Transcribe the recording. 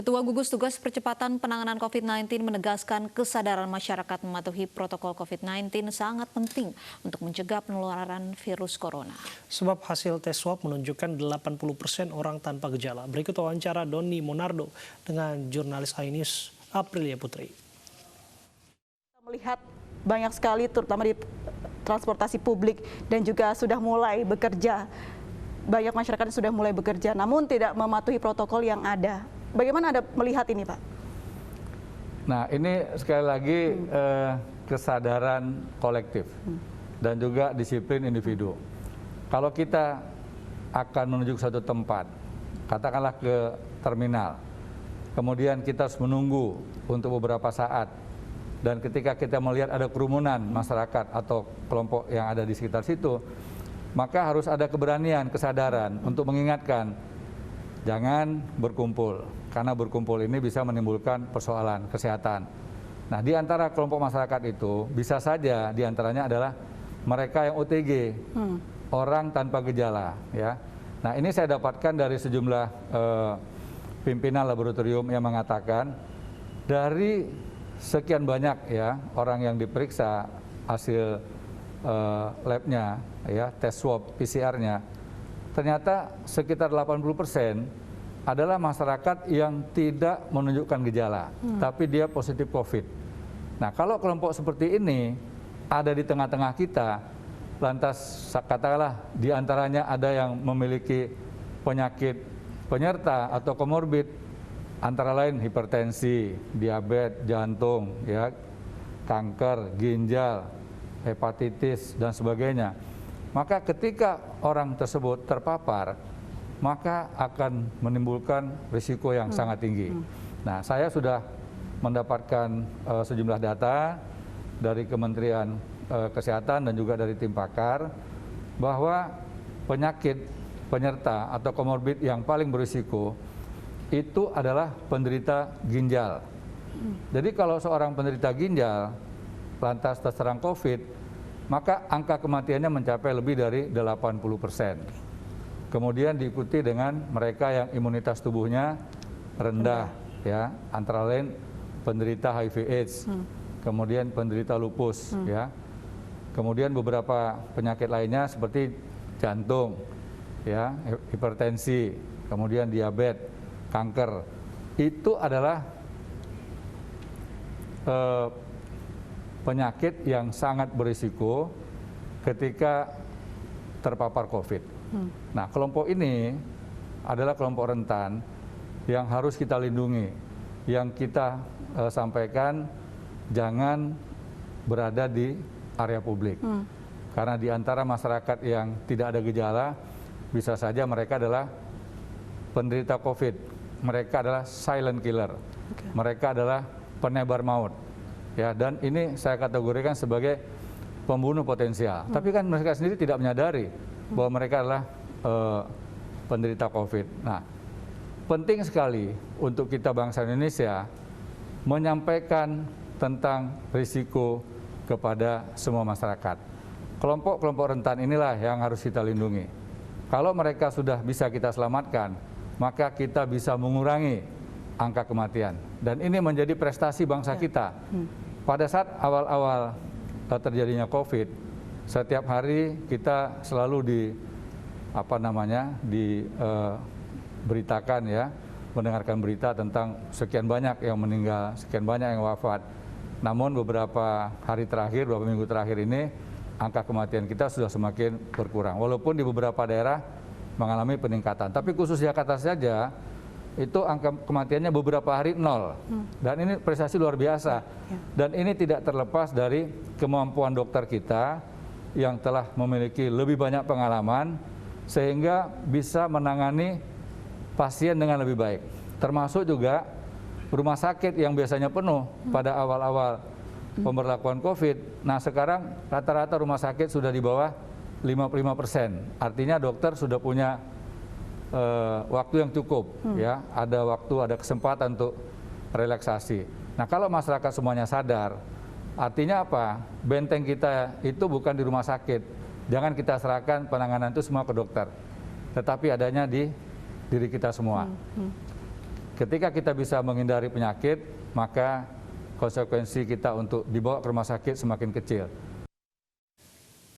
Ketua Gugus Tugas Percepatan Penanganan COVID-19 menegaskan kesadaran masyarakat mematuhi protokol COVID-19 sangat penting untuk mencegah penularan virus corona. Sebab hasil tes swab menunjukkan 80% orang tanpa gejala. Berikut wawancara Doni Monardo dengan jurnalis iNews Aprilia Putri. Melihat banyak sekali terutama di transportasi publik dan juga sudah mulai bekerja. Banyak masyarakat sudah mulai bekerja namun tidak mematuhi protokol yang ada. Bagaimana Anda melihat ini, Pak? Nah, ini sekali lagi kesadaran kolektif dan juga disiplin individu. Kalau kita akan menuju ke suatu tempat, katakanlah ke terminal, kemudian kita harus menunggu untuk beberapa saat, dan ketika kita melihat ada kerumunan masyarakat atau kelompok yang ada di sekitar situ, maka harus ada keberanian, kesadaran untuk mengingatkan, jangan berkumpul, karena berkumpul ini bisa menimbulkan persoalan kesehatan. Nah, di antara kelompok masyarakat itu bisa saja di antaranya adalah mereka yang OTG, orang tanpa gejala, ya. Nah, ini saya dapatkan dari sejumlah pimpinan laboratorium yang mengatakan dari sekian banyak ya orang yang diperiksa hasil labnya, ya, tes swab PCR-nya, ternyata sekitar 80% adalah masyarakat yang tidak menunjukkan gejala, tapi dia positif COVID. Nah, kalau kelompok seperti ini ada di tengah-tengah kita, lantas katakanlah di antaranya ada yang memiliki penyakit penyerta atau komorbid, antara lain hipertensi, diabetes, jantung, ya, kanker, ginjal, hepatitis, dan sebagainya. Maka ketika orang tersebut terpapar, maka akan menimbulkan risiko yang sangat tinggi. Nah, saya sudah mendapatkan sejumlah data dari Kementerian Kesehatan dan juga dari tim pakar bahwa penyakit penyerta atau komorbid yang paling berisiko itu adalah penderita ginjal. Jadi kalau seorang penderita ginjal lantas terserang COVID, maka angka kematiannya mencapai lebih dari 80%. Kemudian diikuti dengan mereka yang imunitas tubuhnya rendah, ya, antara lain penderita HIV/AIDS, kemudian penderita lupus, ya, kemudian beberapa penyakit lainnya seperti jantung, ya, hipertensi, kemudian diabetes, kanker. Itu adalah penyakit yang sangat berisiko ketika terpapar COVID. Nah, kelompok ini adalah kelompok rentan yang harus kita lindungi, yang kita sampaikan jangan berada di area publik. Karena di antara masyarakat yang tidak ada gejala, bisa saja mereka adalah penderita COVID, mereka adalah silent killer, mereka adalah penebar maut, ya, dan ini saya kategorikan sebagai pembunuh potensial. Tapi kan mereka sendiri tidak menyadari bahwa mereka adalah penderita COVID. Nah, penting sekali untuk kita bangsa Indonesia menyampaikan tentang risiko kepada semua masyarakat. Kelompok-kelompok rentan inilah yang harus kita lindungi. Kalau mereka sudah bisa kita selamatkan, maka kita bisa mengurangi angka kematian. Dan ini menjadi prestasi bangsa kita. Pada saat awal-awal terjadinya COVID, setiap hari kita selalu diberitakan, ya, mendengarkan berita tentang sekian banyak yang meninggal, sekian banyak yang wafat. Namun beberapa hari terakhir, beberapa minggu terakhir ini, angka kematian kita sudah semakin berkurang. Walaupun di beberapa daerah mengalami peningkatan. Tapi khusus Jakarta saja, itu angka kematiannya beberapa hari 0. Dan ini prestasi luar biasa. Dan ini tidak terlepas dari kemampuan dokter kita yang telah memiliki lebih banyak pengalaman sehingga bisa menangani pasien dengan lebih baik. Termasuk juga rumah sakit yang biasanya penuh pada awal-awal pemberlakuan COVID. Nah, sekarang rata-rata rumah sakit sudah di bawah 55%. Artinya dokter sudah punya waktu yang cukup, ya, ada waktu, ada kesempatan untuk relaksasi. Nah, kalau masyarakat semuanya sadar, artinya apa? Benteng kita itu bukan di rumah sakit. Jangan kita serahkan penanganan itu semua ke dokter, tetapi adanya di diri kita semua. Ketika kita bisa menghindari penyakit, maka konsekuensi kita untuk dibawa ke rumah sakit semakin kecil.